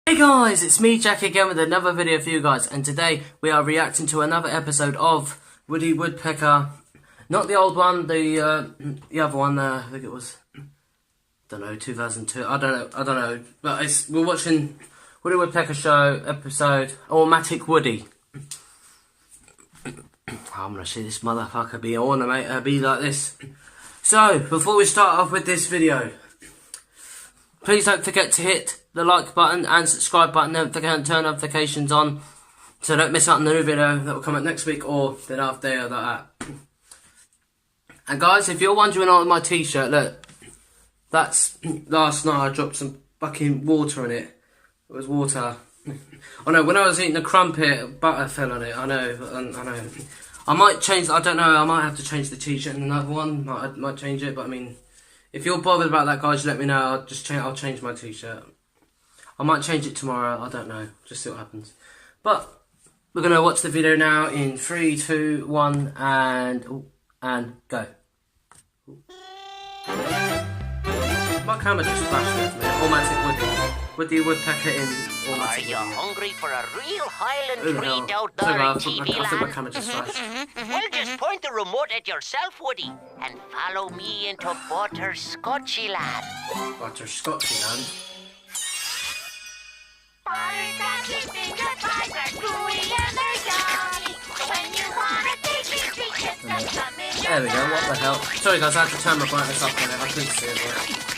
Hey guys, it's me Jack again with another video for you guys, and today we are reacting to another episode of Woody Woodpecker. Not the old one, the other one, I think it was, don't know, 2002, I don't know, but we're watching Woody Woodpecker show episode, Automatic Woody. I'm gonna see this motherfucker be ornamented, be like this. So, before we start off with this video, please don't forget to hit the like button and subscribe button. Don't forget to turn notifications on so don't miss out on the new video that will come out next week or the after or that. And guys, if you're wondering on my t-shirt, look, that's last night I dropped some fucking water on it. It was water. Oh no, when I was eating the crumpet, butter fell on it. I know. I might change. I don't know. I might have to change the t-shirt in another one. I might change it, but I mean, if you're bothered about that, guys, let me know. I'll change my t-shirt. I might change it tomorrow. I don't know. Just see what happens. But we're gonna watch the video now in 3, 2, 1, and go. My camera just flashed there for me. Automatic Woody Woodpecker in Automatic. Are you hungry for a real Highland treat out Sorry, there I in think TV my land? camera just flashed. Well, just point the remote at yourself, Woody, and follow me into Butterscotchy land. Butterscotchy land. Butterscotchy finger pies are gooey and they're yummy. When you want a tasty treat, just come in. There we go, what the hell. Sorry guys, I had to turn my brightness up on it, I couldn't see it right.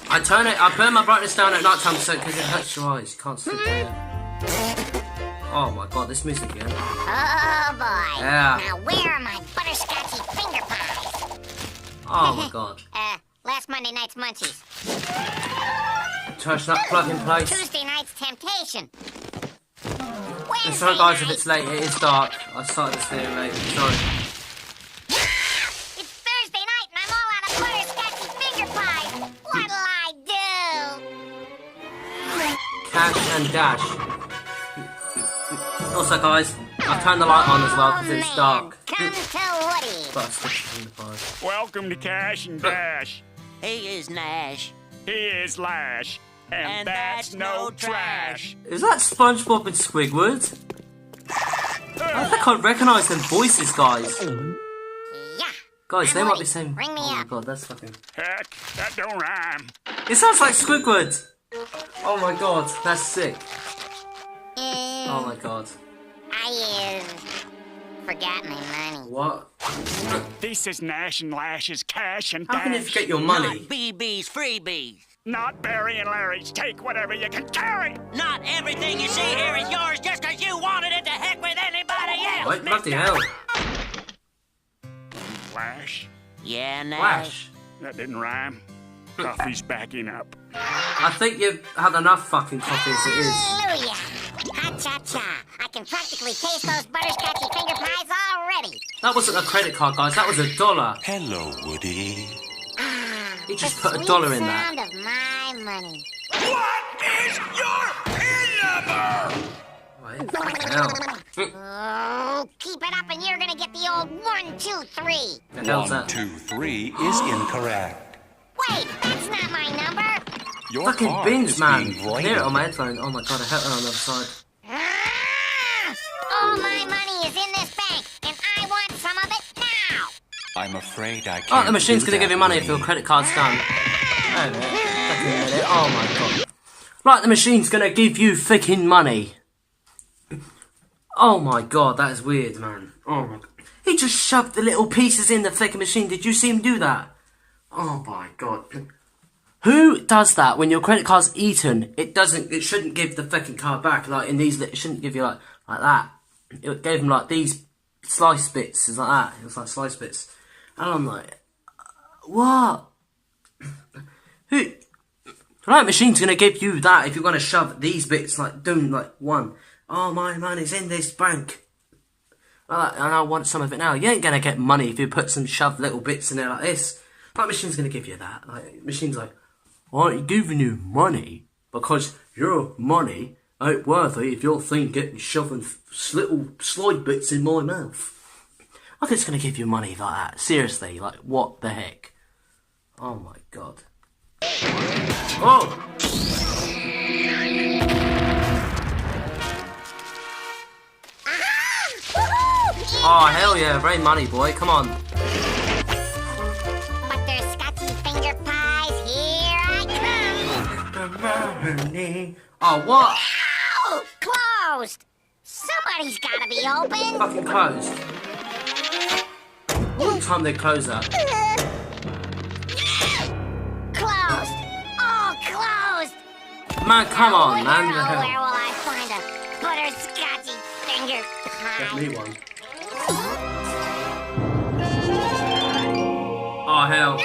I burn my brightness down at night time so because it hurts your eyes, you can't sleep there. Oh my god, this music again. Oh boy. Yeah. Now where are my butterscotchy finger pies? Oh my god. Last Monday night's munchies. Touch that plug in place. Tuesday night's temptation. And sorry guys if it's late, it is dark. I started this video late, sorry. It's Thursday night and I'm all out of butterscotchy finger pies. What'll I do? Cash and dash. Also guys, I turned the light on as well because it's dark. Come to Woody. But I switched in the pies. Welcome to Cash and Dash. He is Nash. He is Lash. And that's no trash. Is that SpongeBob and Squidward? I think I recognise them voices, guys. Yeah. Guys, they might be saying. Ring me Oh my up. god, that's fucking. Heck, that don't rhyme. It sounds like Squidward. Oh my god, that's sick. Oh my god. I forgot my money. What? This is Nash and Lash's Cash and How can you Dash. forget your money? Not BB's freebies. Not Barry and Larry's. Take whatever you can carry. Not everything you see here is yours just because you wanted it. To heck with anybody else. Wait, bloody hell. Lash, Yeah, Nash. Flash. that didn't rhyme. Coffee's backing up. I think you've had enough fucking coffee as it is. Hallelujah. Ha-cha-cha. I can practically taste those butterscotchy finger pies already. That wasn't a credit card, guys, that was $1. Hello, Woody. He just The put $1 in sweet that. sound of my money. What is your PIN number? Wait, fucking hell. Oh, keep it up and you're gonna get the old 1, 2, 3. The hell's 1, that? 2, 3 is incorrect. Wait, that's not my number. Your Fucking card bins, is man. being I can voided. hear it on my headphone. Oh my god, I hit it on the other side. Ah! All my money is in this bank, and I want some of it now. I'm afraid I can't. Oh, the machine's do gonna give that, you money if Woody. your credit card's done. Wait a minute. Fucking minute. Oh my god. Right, the machine's gonna give you freaking money. Oh my god, that is weird, man. Oh my god. He just shoved the little pieces in the freaking machine. Did you see him do that? Oh my god. Who does that when your credit card's eaten? It shouldn't give the fucking card back. Like in these, it shouldn't give you like that. It gave him like these slice bits. It's like that. It was like slice bits. And I'm like, what? Who? Right, machine's gonna give you that if you're gonna shove these bits like doing like one. Oh, my money's in this bank. And I want some of it now. You ain't gonna get money if you put some shoved little bits in there like this. That machine's gonna give you that. Like, machine's like, I ain't giving you money because your money ain't worthy if you're thinking shoving little slide bits in my mouth. Like it's gonna give you money like that. Seriously, like what the heck? Oh my god. Oh! Oh, hell yeah. Very money, boy. Come on. Butterscotchy finger pies, here I come. Oh, what? Ow! Closed. Somebody's gotta be open. Fucking closed. What time they close that? Closed. All closed. Man, come on, man. Where will I find a butterscotchy finger Get pie? me one. Oh, hell.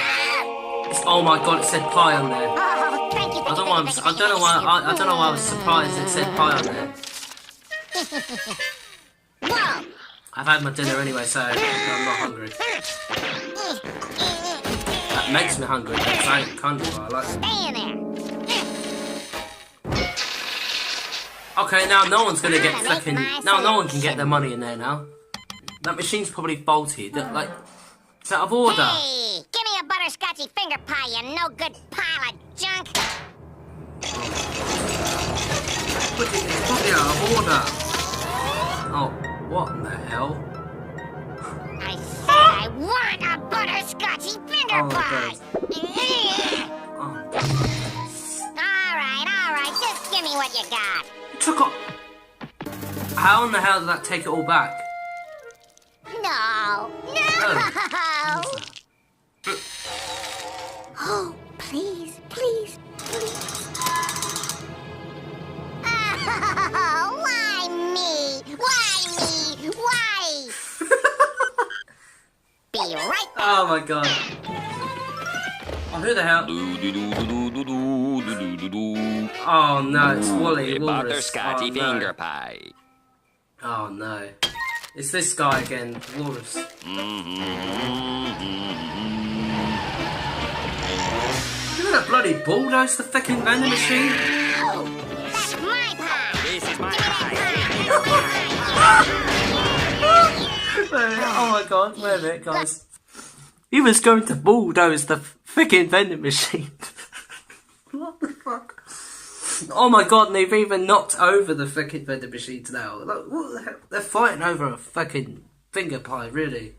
Oh my god, it said pie on there. Oh, thank you. I don't know why I was surprised it said pie on there. Whoa. I've had my dinner anyway, so I'm not hungry. That makes me hungry, because I ain't hungry, but I like it. Stay in there. Okay, now no one's gonna get fucking... Now no one can get their money in there now. That machine's probably faulty. Like, it's out of order. Hey, give me a butterscotchy finger pie, you no good pile of junk. But it's probably out of order. Oh, what in the hell? I said I want a butterscotchy finger Oh, pie. Oh, All right, just give me what you got. took off. How in the hell did that take it all back? No. Oh, please. Oh, why me? Why? Be right back. Oh my god. Oh, who the hell? Oh no, it's Wally. Walrus. Butterscotchy Oh, no. finger pie. Oh no. It's this guy again, Walrus. You're gonna bloody bulldoze the fucking vending machine? That's my pie. This is my Give me pie. that Oh my god, wait a minute, guys. He was going to bulldoze the fucking vending machine. What the fuck? Oh my god, and they've even knocked over the fucking vending machines now. Like, what the hell? They're fighting over a fucking finger pie, really.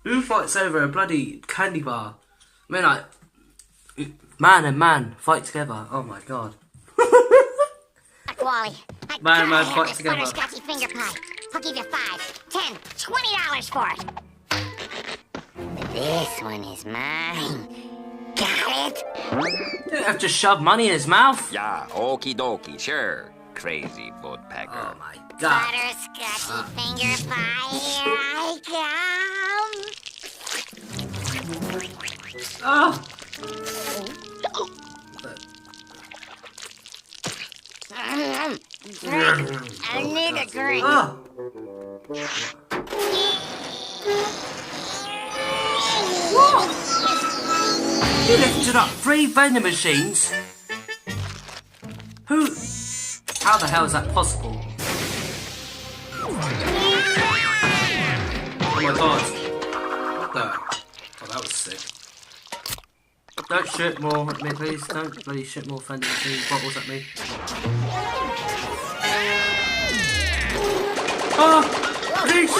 Who fights over a bloody candy bar? I mean, like, man and man fight together. Oh my god. back, Wally. I Man, gotta have fight this together. butterscotchy finger pie. I'll give you $5, $10, $20 for it. This one is mine. Got it? You don't have to shove money in his mouth. Yeah, okie dokie, sure. Crazy Oh woodpecker. my god. Butterscotchy finger pie, here I come. Oh. Drink. I need a drink. Oh. You lifted up 3 vending machines? Who? How the hell is that possible? Oh my god. What the? Oh, that was sick. Don't shoot more at me, please. Don't bloody shoot more vending machine bottles at me. Oh! Please!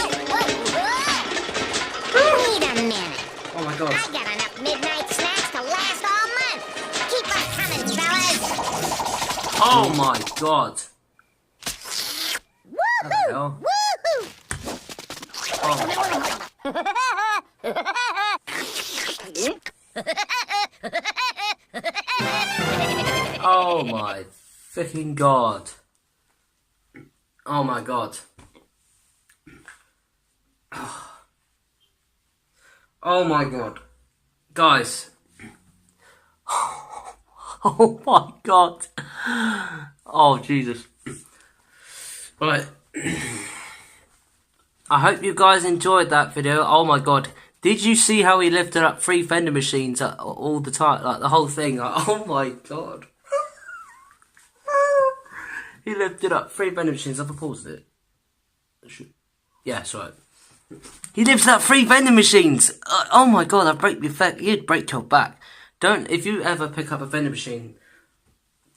Wait a minute. Oh my god. I got enough midnight snacks to last all month. Keep them coming, fellas. Oh my god. What the hell? Oh my fucking god. Oh my god. Oh my god. Guys. Oh my god. Oh Jesus. Right. I hope you guys enjoyed that video. Oh my god. Did you see how he lifted up 3 vending machines all the time? Like the whole thing. Like, oh my god. He lifted up 3 vending machines. I've paused it. Yeah, that's right. He lifted up 3 vending machines. Oh my god, you'd break your back. Don't, if you ever pick up a vending machine,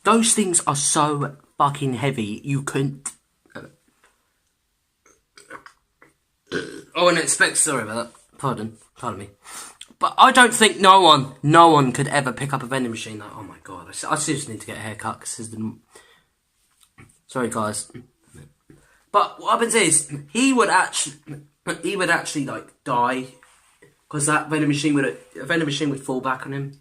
those things are so fucking heavy, you couldn't. Oh, and expect. Sorry about that. Pardon me. But I don't think no one could ever pick up a vending machine. Like, oh my god, I seriously need to get a haircut. Cause this is the. Sorry, guys. But what happens is he would actually like die because that vending machine would fall back on him.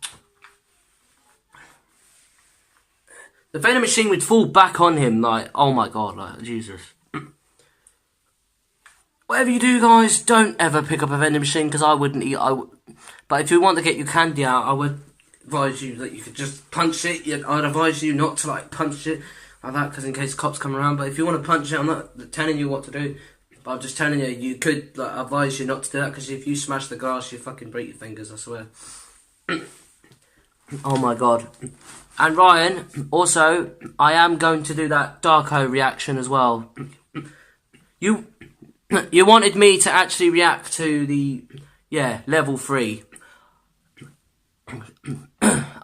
The vending machine would fall back on him, like, oh my god, like, Jesus. Whatever you do, guys, don't ever pick up a vending machine, because I wouldn't eat. But if you want to get your candy out, I would advise you that you could just punch it. I'd advise you not to, like, punch it like that, because in case cops come around. But if you want to punch it, I'm not telling you what to do. But I'm just telling you, you could, like, advise you not to do that, because if you smash the glass, you fucking break your fingers, I swear. Oh my god. And Ryan, also, I am going to do that Darko reaction as well. You wanted me to actually react to the, level 3.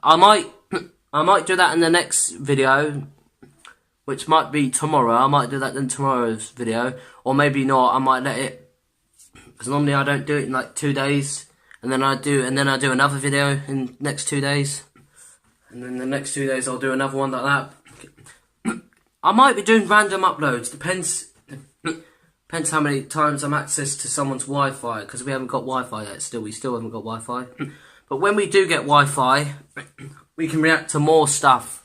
I might do that in the next video, which might be tomorrow. I might do that in tomorrow's video, or maybe not. I might let it, because normally I don't do it in like 2 days, and then I do another video in next 2 days. And then the next 2 days I'll do another one like that. I might be doing random uploads. Depends how many times I'm access to someone's Wi-Fi. Because we haven't got Wi-Fi yet still. We still haven't got Wi-Fi. But when we do get Wi-Fi, we can react to more stuff.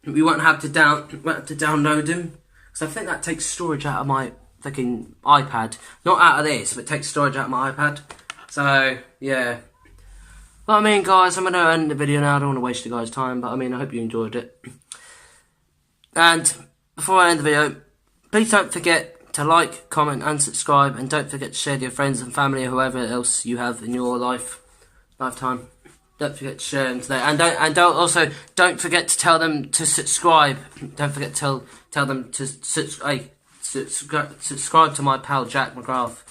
We won't have to download them. Because I think that takes storage out of my fucking iPad. Not out of this, but it takes storage out of my iPad. So, yeah. But I mean, guys, I'm going to end the video now. I don't want to waste you guys' time, but I mean, I hope you enjoyed it. And before I end the video, please don't forget to like, comment, and subscribe, and don't forget to share to your friends and family or whoever else you have in your lifetime. Don't forget to share them today, and don't forget to tell them to subscribe. Don't forget to tell them to subscribe to my pal Jack McGrath.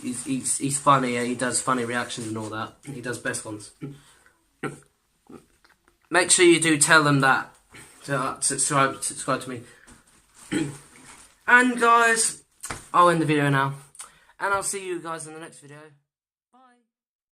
He's funny. He does funny reactions and all that. He does best ones. Make sure you do tell them that to subscribe to me. And guys, I'll end the video now, and I'll see you guys in the next video.